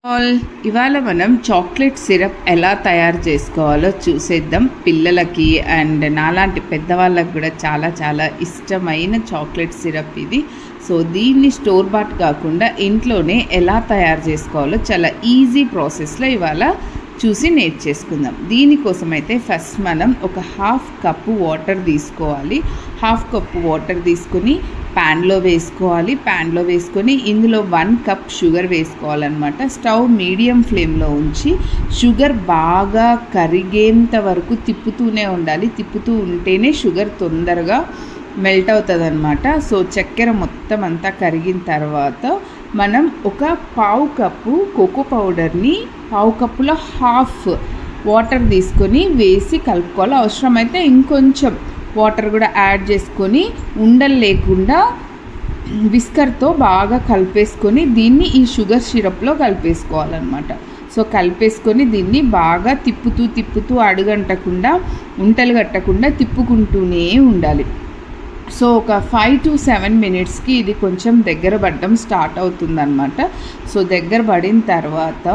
All ఇవాళ మనం chocolate syrup ఎలా తయారు చేసుకోవాలో చూసేద్దాం. పిల్లలకి అండ్ నాలాంటి పెద్దవాళ్ళకి కూడా చాలా చాలా ఇష్టమైన చాక్లెట్ సిరప్ ఇది. సో దీన్ని స్టోర్ బాట్ కాకుండా ఇంట్లోనే ఎలా తయారు చేసుకోవాలో చాలా ఈజీ ప్రాసెస్లో ఇవాళ చూసి నేర్చేసుకుందాం. దీనికోసం అయితే ఫస్ట్ మనం ఒక హాఫ్ కప్పు వాటర్ తీసుకోవాలి. హాఫ్ కప్పు వాటర్ తీసుకుని ప్యాన్లో వేసుకొని ఇందులో 1 కప్ షుగర్ వేసుకోవాలన్నమాట. స్టవ్ మీడియం ఫ్లేమ్లో ఉంచి షుగర్ బాగా కరిగేంత వరకు తిప్పుతూనే ఉండాలి. తిప్పుతూ ఉంటేనే షుగర్ తొందరగా మెల్ట్ అవుతుంది అనమాట. సో చక్కెర మొత్తం అంతా కరిగిన తర్వాత మనం ఒక పావు కప్పు కోకో పౌడర్ని పావు కప్పులో హాఫ్ వాటర్ తీసుకొని వేసి కలుపుకోవాలి. అవసరమైతే ఇంకొంచెం వాటర్ కూడా యాడ్ చేసుకొని ఉండలు లేకుండా విస్కర్తో బాగా కలిపేసుకొని దీన్ని ఈ షుగర్ సిరప్లో కలిపేసుకోవాలన్నమాట. సో కలిపేసుకొని దీన్ని బాగా తిప్పుతూ అడుగంటకుండా ఉంటలు కట్టకుండా తిప్పుకుంటూనే ఉండాలి. సో ఒక 5 to 7 మినిట్స్కి ఇది కొంచెం దగ్గర పడడం స్టార్ట్ అవుతుందన్నమాట. సో దగ్గర పడిన తర్వాత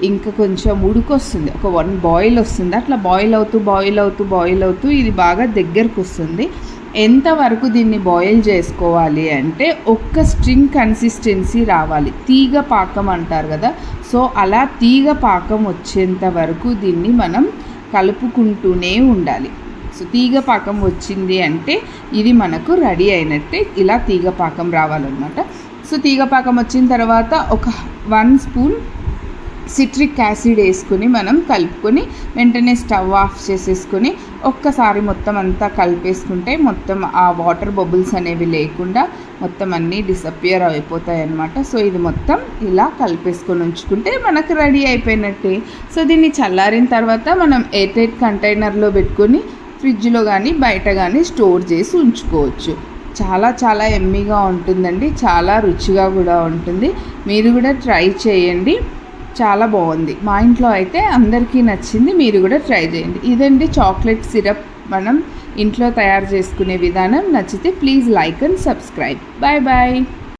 ఇంకా కొంచెం ఉడికొస్తుంది, ఒక 1 బాయిల్ వస్తుంది. అట్లా బాయిల్ అవుతూ ఇది బాగా దగ్గరకు వస్తుంది. ఎంతవరకు దీన్ని బాయిల్ చేసుకోవాలి అంటే ఒక్క స్ట్రింగ్ కన్సిస్టెన్సీ రావాలి. తీగ పాకం అంటారు కదా, సో అలా తీగ పాకం వచ్చేంత వరకు దీన్ని మనం కలుపుకుంటూనే ఉండాలి. సో తీగ పాకం వచ్చింది అంటే ఇది మనకు రెడీ అయినట్టే. ఇలా తీగ పాకం రావాలన్నమాట. సో తీగ పాకం వచ్చిన తర్వాత ఒక 1 స్పూన్ సిట్రిక్ యాసిడ్ వేసుకొని మనం కలుపుకొని వెంటనే స్టవ్ ఆఫ్ చేసేసుకొని ఒక్కసారి మొత్తం అంతా కలిపేసుకుంటే మొత్తం ఆ వాటర్ బబుల్స్ అనేవి లేకుండా మొత్తం అన్నీ డిసపియర్ అయిపోతాయి అన్నమాట. సో ఇది మొత్తం ఇలా కలిపేసుకొని ఉంచుకుంటే మనకు రెడీ అయిపోయినట్టే. సో దీన్ని చల్లారిన తర్వాత మనం ఎయిర్టైట్ కంటైనర్లో పెట్టుకొని ఫ్రిడ్జ్లో కానీ బయట కానీ స్టోర్ చేసి ఉంచుకోవచ్చు. చాలా చాలా ఎమ్మీగా ఉంటుందండి, చాలా రుచిగా కూడా ఉంటుంది. మీరు కూడా ట్రై చేయండి, చాలా బాగుంది. మా ఇంట్లో అయితే అందరికీ నచ్చింది, మీరు కూడా ట్రై చేయండి. ఇదండి చాక్లెట్ సిరప్ మనం ఇంట్లో తయారు చేసుకునే విధానం. నచ్చితే please like and subscribe. Bye bye.